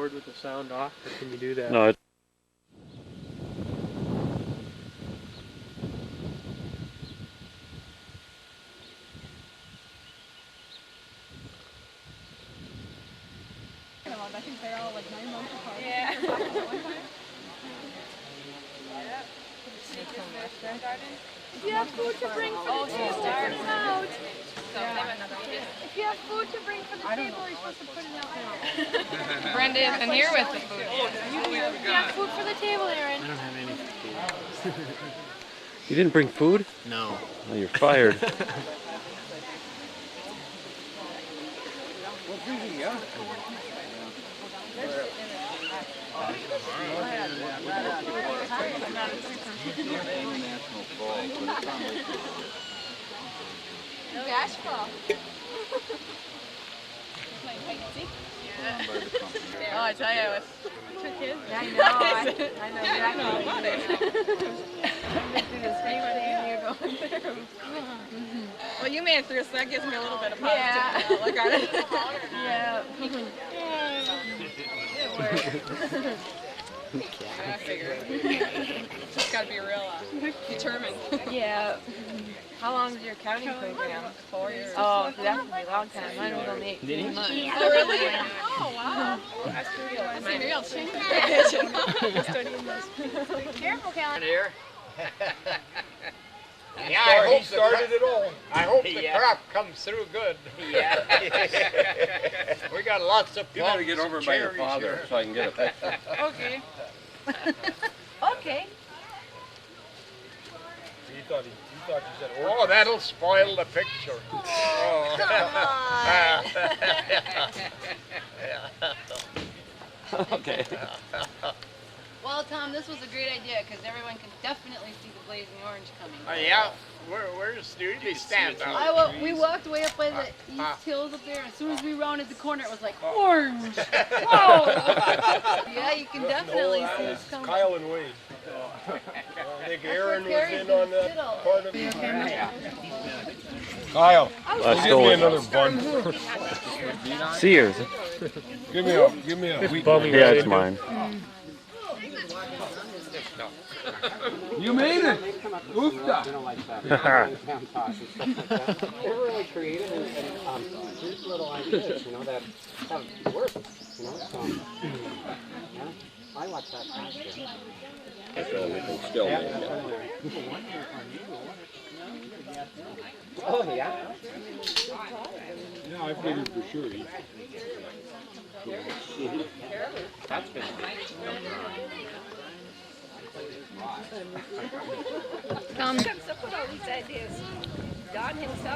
record with the sound off, or can you do that? No. I think they're all like 9 months apart. Yeah. If you have food to bring for the table, put it out. If you have food to bring for the table, you're supposed to put it out now. Brenda isn't here with the food. You have food for the table, Aaron. I don't have any food. You didn't bring food? No. Oh, you're fired. Bashful. Oh, I tell you, I was 2 kids? Yeah, I know. I know. Well, you made it through, so that gives me a little bit of positive look on it. Yeah. It worked. Yeah, I figured. Just gotta be real determined. Yeah. How long is your accounting program? 4 years? Oh, that's a long time. Mine was only 18 months. Oh, really? Oh, wow. Maybe I'll change that. Careful, Callan. Here. Yeah, I hope started it all. I hope the crop comes through good. Yeah. We got lots of You gotta get over by your father here. so I can get a picture. Okay. Okay. You thought you said, oh, that'll spoil the picture. Okay. Well, Tom, this was a great idea because everyone can definitely see the blazing orange coming. Yeah, where's the usually stand out? We walked way up by the east hills up there, and as soon as we rounded the corner, it was like orange. Whoa! Yeah, you can definitely see it coming. Kyle and Wade. I think Aaron was in on that part of it. Kyle, give me another bun. Sears. Give me a wheat bumming bun. Yeah, it's mine. You made it! Oofda! They're really creative and here's little ideas, that work, so, yeah, I watch that pasture. Still Oh, yeah? Yeah, I figured for sure. That's been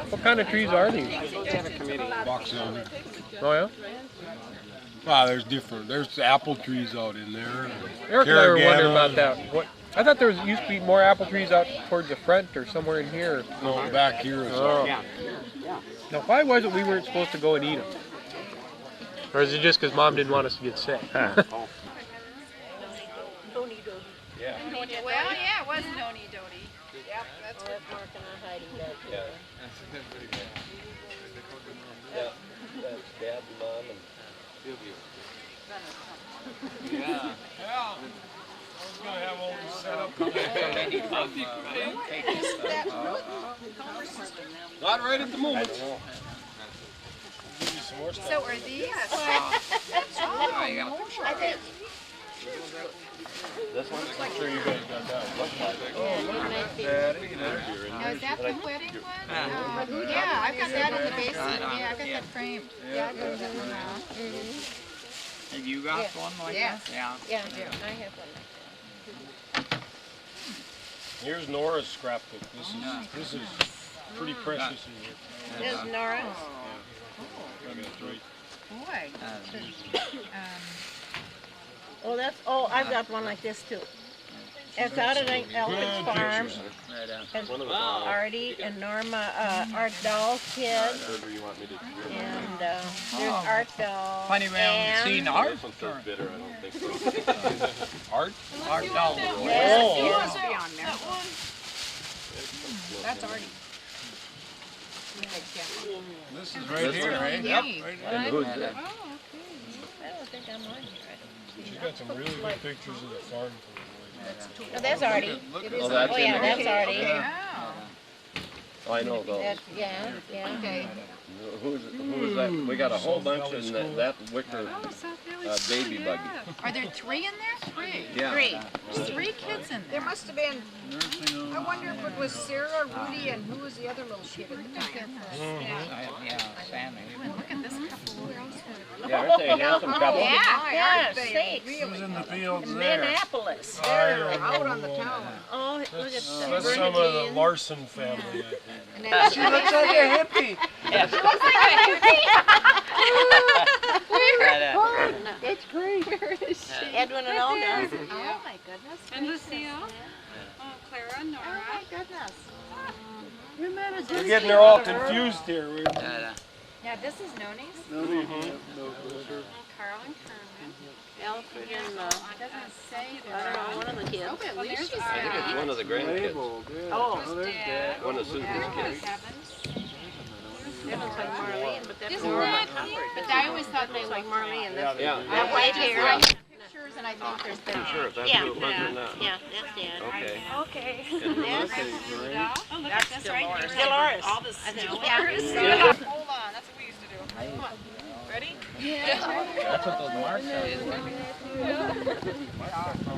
What kind of trees are these? They have a committee. Box on it. Oh yeah? Wow, there's apple trees out in there. Eric and I were wondering about that. I thought there used to be more apple trees out towards the front or somewhere in here. No, back here is Yeah. Now, why was it we weren't supposed to go and eat them? Or is it just because Mom didn't want us to get sick? Yeah. Well, yeah, it was Noni Dodi. Yep, that's what Mark and I hiding back Yeah. here. Yeah. That's Dad and Mom and Yeah. I was going to have all this set up. Not right at the moment. Give you some more stuff. So are these? I think this one. I'm sure you guys got that. Now, is that the wedding one? Yeah, I've got that in the basin. Yeah, I've got that framed. Yeah, I've got that one. Have you got one like that? Yeah. Yeah, I have one. Here's Nora's scrapbook. This is pretty precious in here. This is Nora's. I mean, it's right. Boy. Oh, I've got one like this too. It's out at Elkins Farm. It's Artie and Norma, Art Dahl's kid. And there's Art Dahl. Funny man, seen art? Bitter, I don't think so. Art? Art doll. He wants to be on there. That's Artie. This is right here, right? Yep. Right here. And who's that? I don't think I'm on here. She's got some really good pictures of the farm. Oh, that's Artie. Oh, that's Oh, in yeah, there? that's Artie. Oh, I know those. Yeah. Okay. Who's that? We got a whole bunch in that wicker baby buggy. Are there 3 in there? 3. Yeah. 3. There's 3 kids in there. There must have been, I wonder if it was Sarah, Rudy, and who was the other little kid at the time? Yeah, Sammy. Look at this couple. Yeah, aren't they a handsome couple? Yeah, they? sakes. Who's in the fields In there? Minneapolis. They're out on the town. Oh, look at That's the some of the Larson family, I think. And then She looks like a hippie. That's great. Edwin and Ona. Oh my goodness. And Lucille. Oh, Clara and Nora. Oh my goodness. We're getting her all confused here. Yeah, this is Noni's. Carl and Carmen. Alfred and, Doesn't say I don't know, one of the kids. Oh, but Well, Lucy's there's I think it's one of the grandkids. Oh, Dad. One of Susan's kids. that looks like Marlene, but that's Isn't more that like cute? But I always thought they looks like looked Marlene. That's Yeah. that white hair. I have pictures and I think there's I'm sure if that's Yeah. who it was or not. Yeah, that's Dad. Okay. Okay. That's, Oh, look at this right here. Dolores. All the I think. snow. Yeah. Hold on, that's what we used to do. Come on. Ready? That's what those marks are.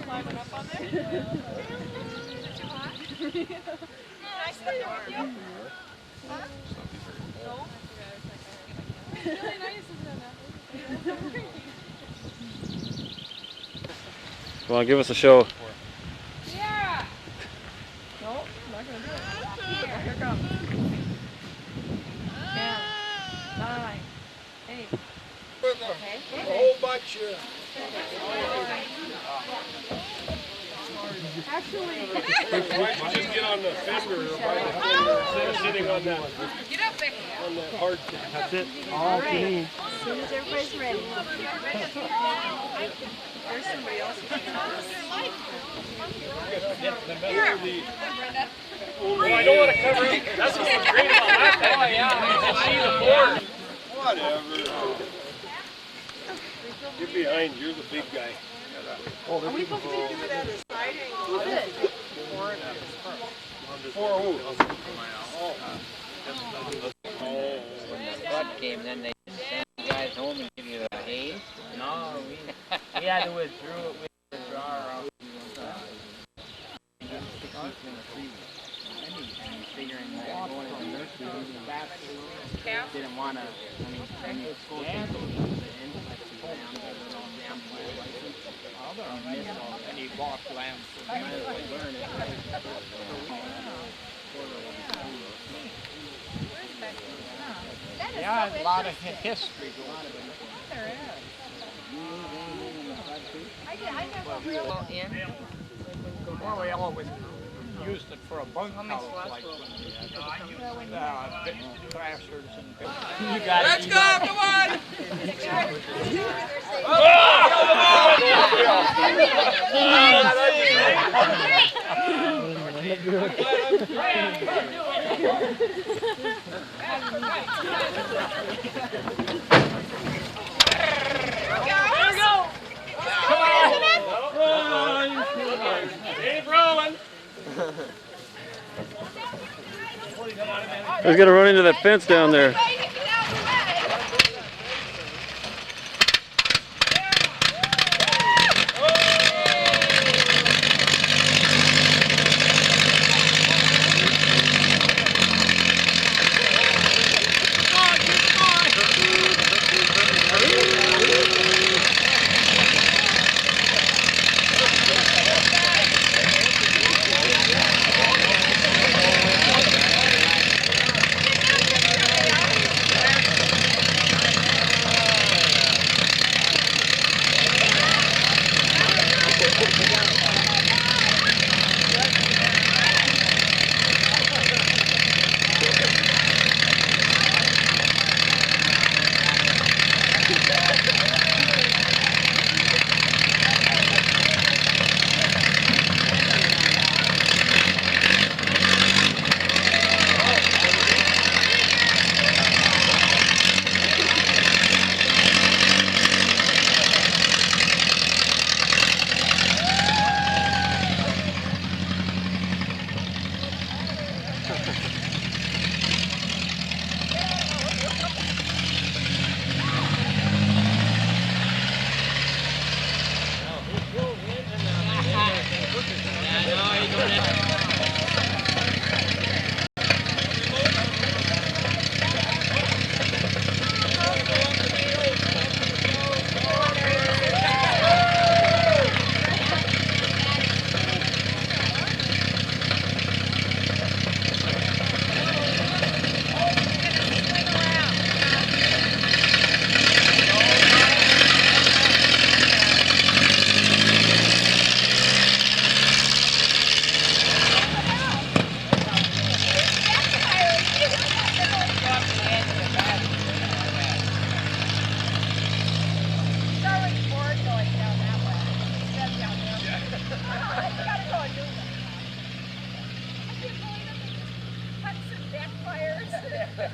Climbing up on there. Can I sit there with you? Huh? No? Really nice, isn't it? Come on, give us a show. Yeah. No, I'm not gonna do it. Here it comes. 10, 9, 8. A whole bunch of... Actually. Why don't you just get on the finger or by the finger instead of sitting on that, Get up, Becky. on that hard thing? That's it. All right. As soon as everybody's ready. There's somebody else. Oh, I don't want to cover it. That's what's great about that thing. Oh, yeah. You can see the board. Whatever. Get behind. You're the big guy. Are we supposed to do it at a side angle? For who? When the flood came, then they sent you guys home and give you the hay. No, we had to withdraw it with the drawer out. Figuring that going to the nursery, didn't want to. I mean, it's going to go to the inside of the ground, but it's all damn by license. And he bought land, so you might as well learn it. Yeah, a lot of history going on. Well, we always used it for a bunkhouse, like thrashers and you got Let's go, come on! He's gonna run into that fence down there.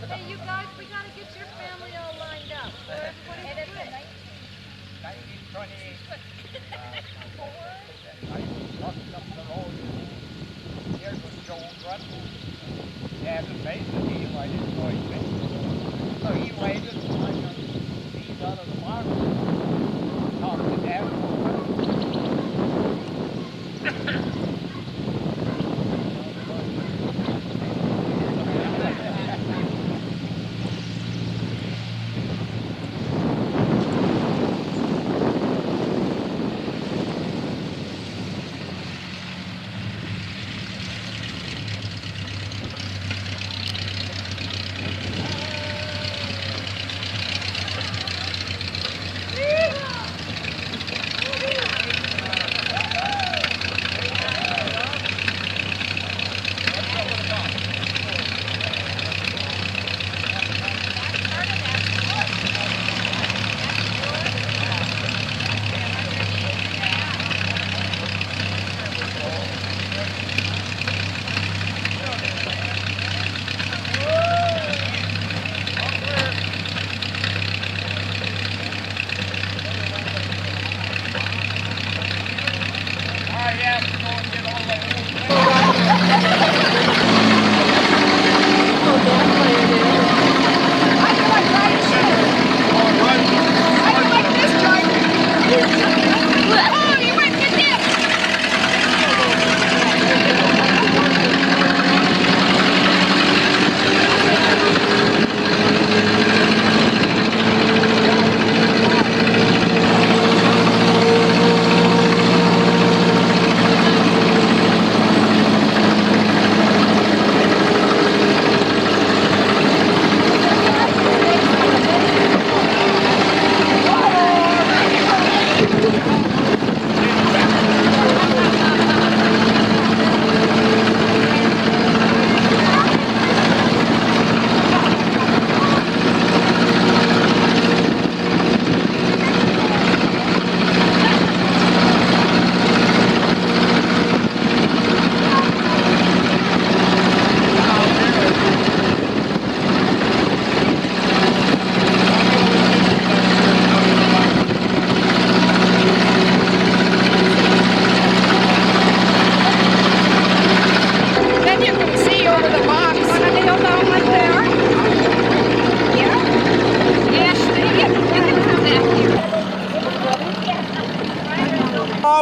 Hey, you guys, we gotta get your family all lined up. Everybody's good. 1928. Here was Joe Russell. Dad was basically he waited for his So he waited like these out of the farm. Talked to Dad for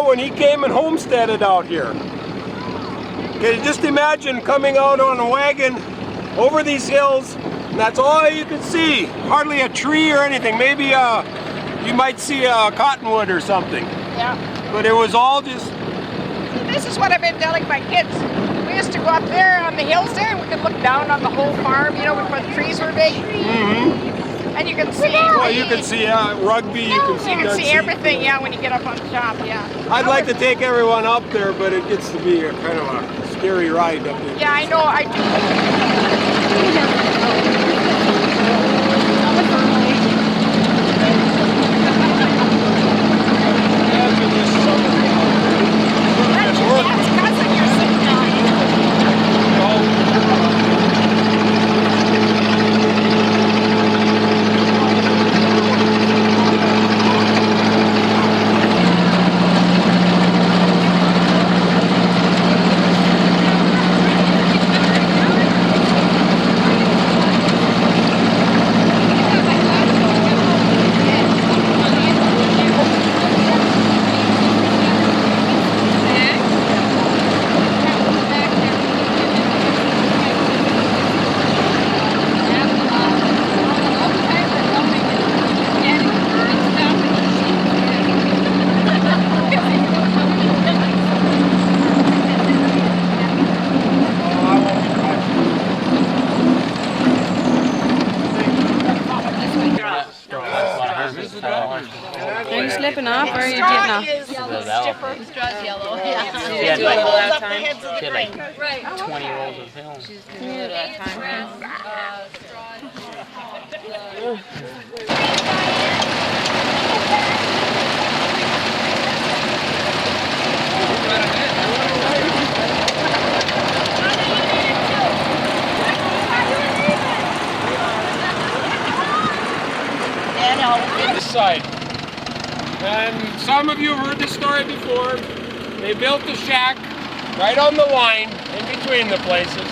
when he came and homesteaded out here. Okay, just imagine coming out on a wagon over these hills, and that's all you could see. Hardly a tree or anything. Maybe you might see a cottonwood or something. Yeah. But it was all just... This is what I've been telling my kids. We used to go up there on the hills there and we could look down on the whole farm, you know, where the trees were big. Mm-hmm. And you can see... Well, you can see rugby, you can see... You can see everything, yeah, when you get up on the top, yeah. I'd like to take everyone up there, but it gets to be a kind of a scary ride up there. Yeah, I know, I do. That's your dad's cousin you're sitting on. Are you slipping off or are you getting off? Straw's yellow. Yeah. She had like, Holds up the heads of the she had like frame. Right. 20 rolls of film. She's gonna do it at a time. And some of you have heard this story before. They built the shack right on the line in between the places.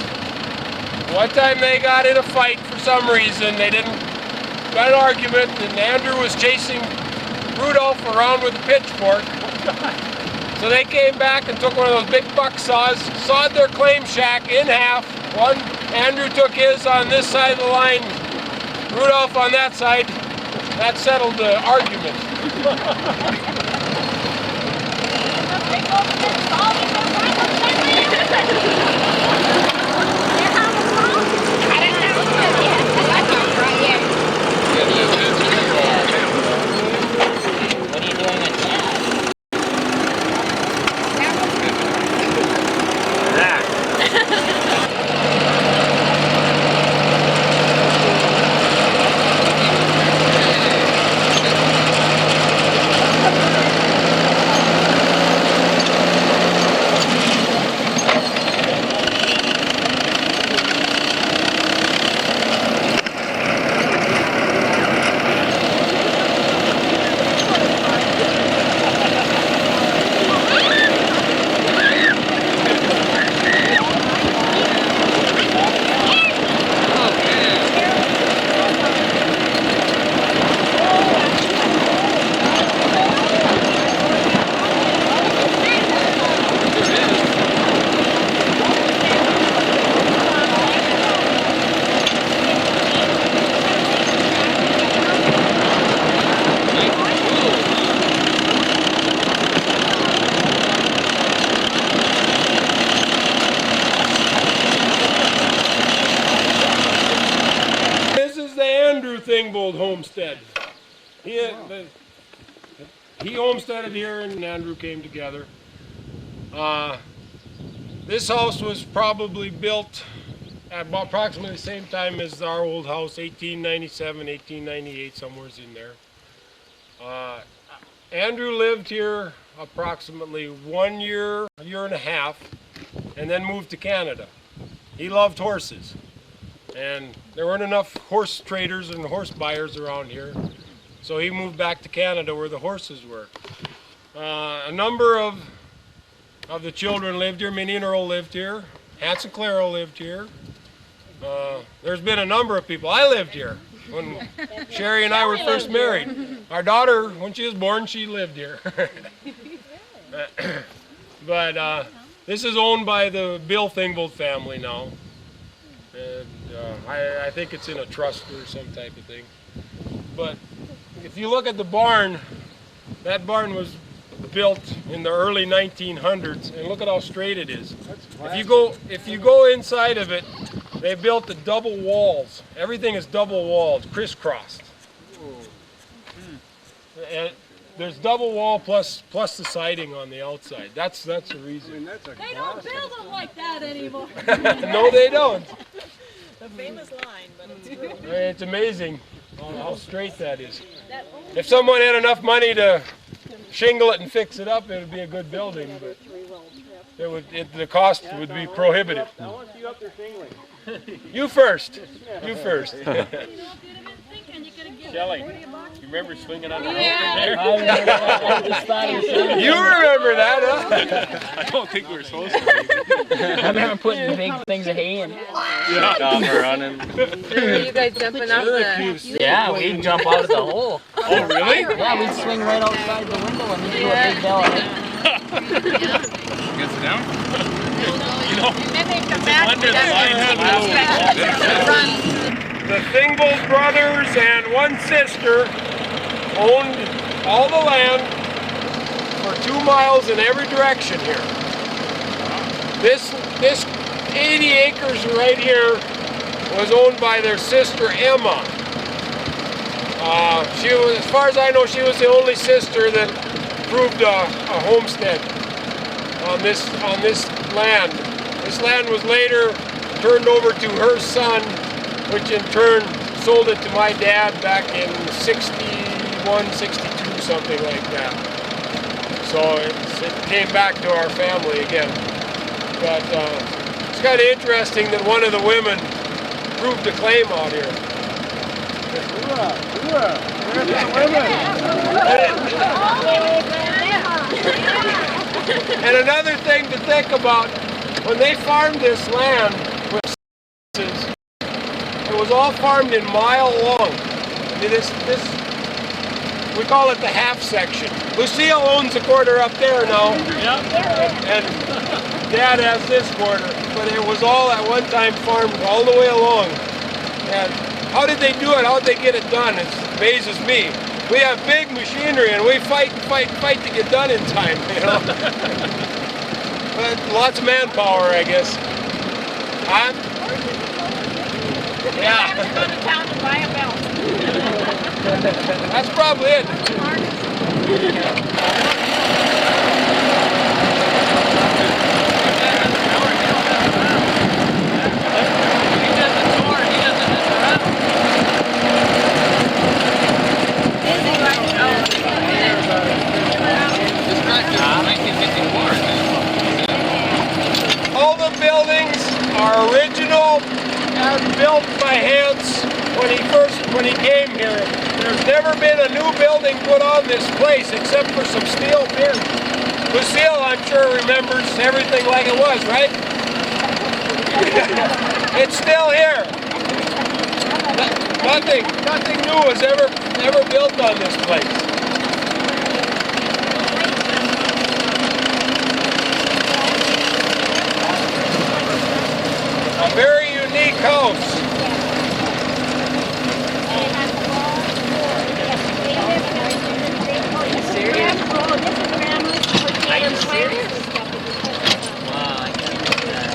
One time they got in a fight for some reason. They got an argument, and Andrew was chasing Rudolph around with a pitchfork. So they came back and took one of those big buck saws, sawed their claim shack in half. Andrew took his on this side of the line, Rudolph on that side. That settled the argument. Thingvold Homestead. He homesteaded here and Andrew came together. This house was probably built at about approximately the same time as our old house, 1897, 1898, somewhere in there. Andrew lived here approximately 1 year, a year and a half, and then moved to Canada. He loved horses. And there weren't enough horse traders and horse buyers around here. So he moved back to Canada where the horses were. A number of the children lived here. Minnie and Earl lived here. Hans and Clara lived here. There's been a number of people. I lived here when Sherry and I were first married. Our daughter, when she was born, she lived here. But this is owned by the Bill Thingvold family now. And I think it's in a trust or some type of thing. But if you look at the barn, that barn was built in the early 1900s, and look at how straight it is. If you go inside of it, they built the double walls. Everything is double walled, crisscrossed. And there's double wall plus the siding on the outside. That's the reason. They don't build them like that anymore. No, they don't. The famous line, but it's true. It's amazing how straight that is. If someone had enough money to shingle it and fix it up, it would be a good building, but the cost would be prohibitive. I want to see you up there shingling. You first. You first. Shelly, you remember swinging on the rope Yeah. there? You remember that, huh? I don't think we were supposed to. I remember putting big things of hay in. Yeah, we're running. You guys jumping out the... Yeah, we'd jump out of the hole. Oh, really? Yeah, we'd swing right outside the window and we'd do a big bell. Get it down? You know, and then they come back and The Thingvold brothers and one sister owned all the land for 2 miles in every direction here. This 80 acres right here was owned by their sister Emma. She was, as far as I know, she was the only sister that approved a homestead on this land. This land was later turned over to her son, which in turn sold it to my dad back in 61, 62, something like that. So it came back to our family again. But it's kind of interesting that one of the women proved a claim out here. And another thing to think about, when they farmed this land, it was all farmed in mile long. I mean, we call it the half section. Lucille owns the quarter up there now. And Dad has this quarter, but it was all at one time farmed all the way along. And how did they do it? How did they get it done? It amazes me. We have big machinery and we fight to get done in time, you know. But lots of manpower, I guess. Huh? Yeah. Go to town to buy a belt. That's probably it. All the buildings are original and built by Hans when he came here. There's never been a new building put on this place except for some steel pins. Lucille, I'm sure, remembers everything like it was, right? It's still here. Nothing new was ever built on this place. A very unique house. Are you serious? Wow, I can't believe that.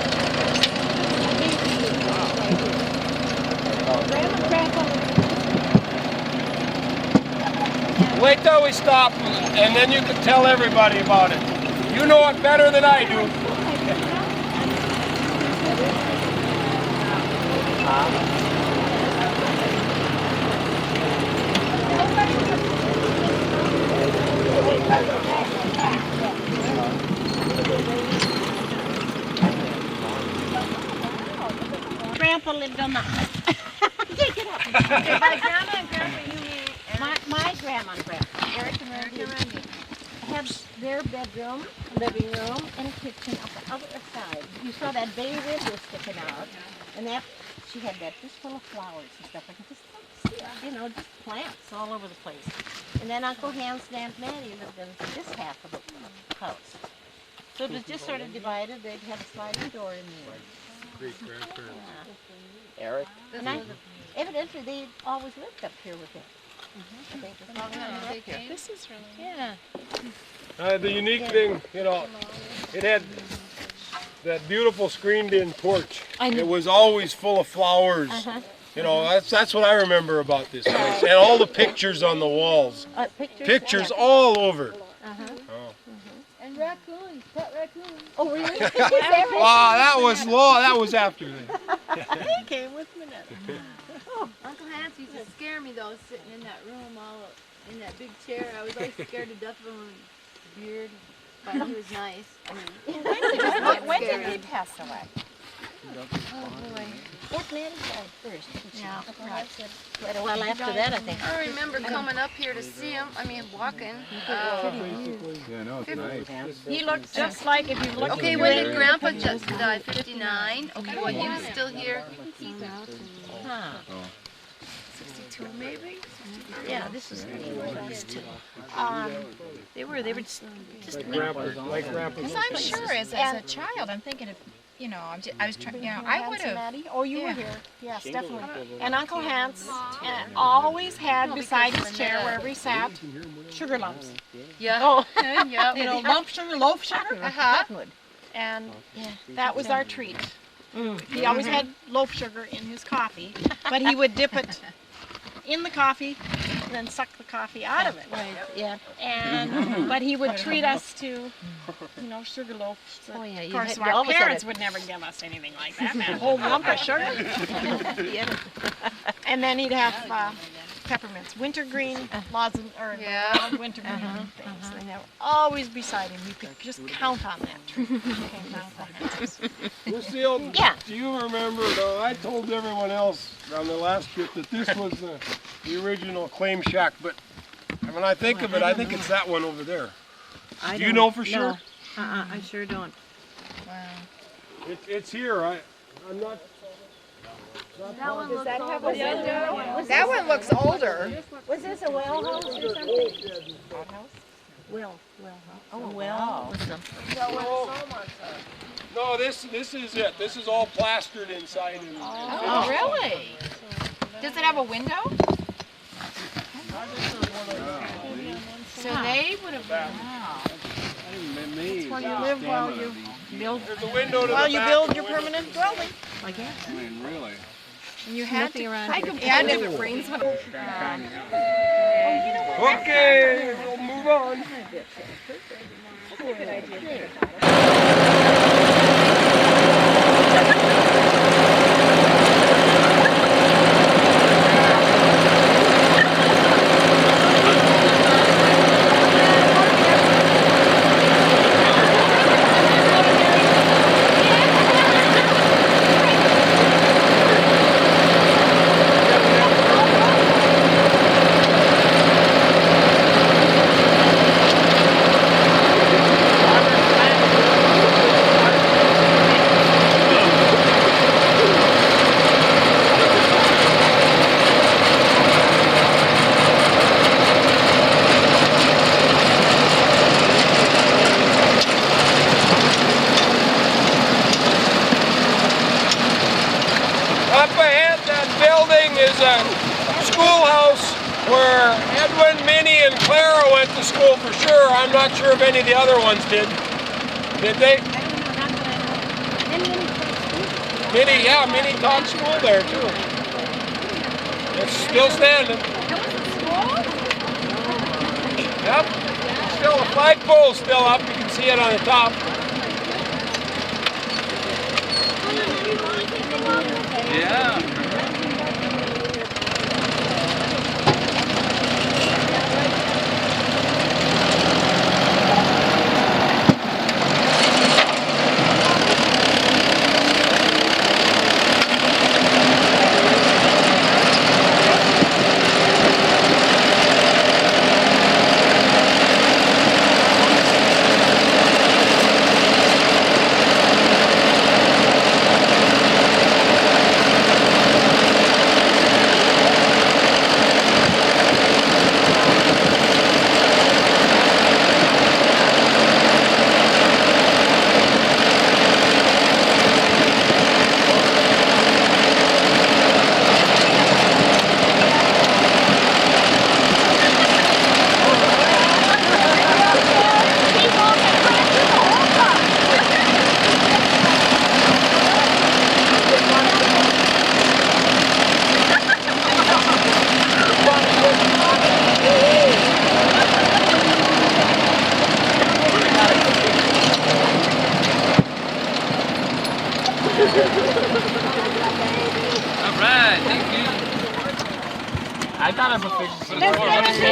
Wait till we stop, and then you can tell everybody about it. You know it better than I do. Grandpa lived on the... Get up. By Grandma and Grandpa, you mean... My grandma and Grandpa, Eric and Randy, had their bedroom, living room, and a kitchen up the other side. You saw that bay window sticking out, and that she had that just full of flowers and stuff like this. You know, just plants all over the place. And then Uncle Hans and Aunt Mattie lived in this half of the house. So it was just sort of divided. They'd have a sliding door in there. Great-grandparents. Yeah. Eric? And evidently they always lived up here with him. I think that's all they lived here. This is really Yeah. The unique thing, you know, it had that beautiful screened-in porch. It was always full of flowers. You know, that's what I remember about this place. And all the pictures on the walls. Pictures all over. Oh. And raccoons, pet raccoons. Oh, really? Wow, that was after that. He came with me then. Uncle Hans used to scare me though, sitting in that room, all in that big chair. I was always scared to death of him. Beard, but he was nice. I mean, When did he pass away? oh boy. Aunt Mattie died first. Yeah. Quite a while after that, I think. I remember coming up here to see him. I mean, walking. Yeah, no, it's nice. He looked just like if you looked. Okay, when did Grandpa just die? 59. Okay, well he was still here. 62 maybe. Yeah, this is these two. They were just Like grandpa's. Because I'm sure as a child, I'm thinking of, you know, I was trying, you know, I would have. Oh, you were here. Yes, definitely. And Uncle Hans always had beside his chair wherever he sat sugar lumps. Yeah. Oh, Yeah. you know, lump sugar, loaf sugar. cottonwood. And that was our treat. He always had loaf sugar in his coffee, but he would dip it in the coffee and then suck the coffee out of it. Right. Yeah. And but he would treat us to, you know, sugar loaves. Oh yeah. Of course, you our always had parents it. would never give us anything like that, man. A whole lump of sugar. Yeah. And then he'd have peppermints, wintergreen lozenge, or Yeah. round wintergreen things. They have always beside him. You could just count on that tree. You can count on it. Lucille, Yeah. do you remember, though, I told everyone else on the last trip that this was the original claim shack, but when I think of it, I think it's that one over there. Do you know for sure? I sure don't. It's here. I'm not. Does that have a window? That one looks older. Was this a well house or something? Well house. Oh, well. No, this is it. This is all plastered inside. And, Oh, really? Does it have a window? So they would have been. Wow. That's where you live while you build. There's a window to While the you back build of your the window. permanent dwelling. I guess. I mean, really. And you had to. And if it rains, Okay, we'll move on. Up ahead, that building is a schoolhouse where Edwin, Minnie, and Clara went to school for sure. I'm not sure if any of the other ones did. Did they? Minnie, yeah, Minnie taught school there too. It's still standing. Yep. Still, the flagpole's still up. You can see it on the top. Yeah. Alright, thank you. I thought I'm a fish. Let's give us a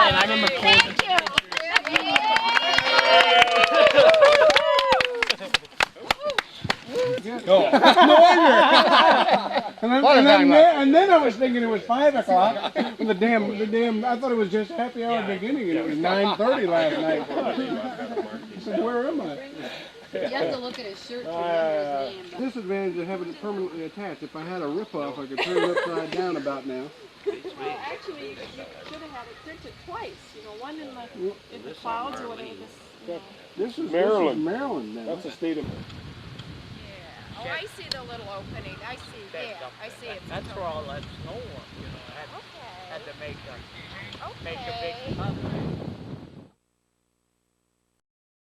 And I remember Thank you. No. No wonder. And then I was thinking it was 5 o'clock. The damn. I thought it was just happy hour beginning, and it was 9:30 last night. I said, where am I? You have to look at his shirt to remember his name. Disadvantage of having it permanently attached. If I had a rip-off, I could turn it upside down about now. Well, actually, you should have had it printed twice. You know, one in the clouds or whatever. This is Maryland. Maryland now. That's a state of. Oh, I see the little opening. I see. Yeah, I see it. That's where all that snow was. You know, had to make a big cover.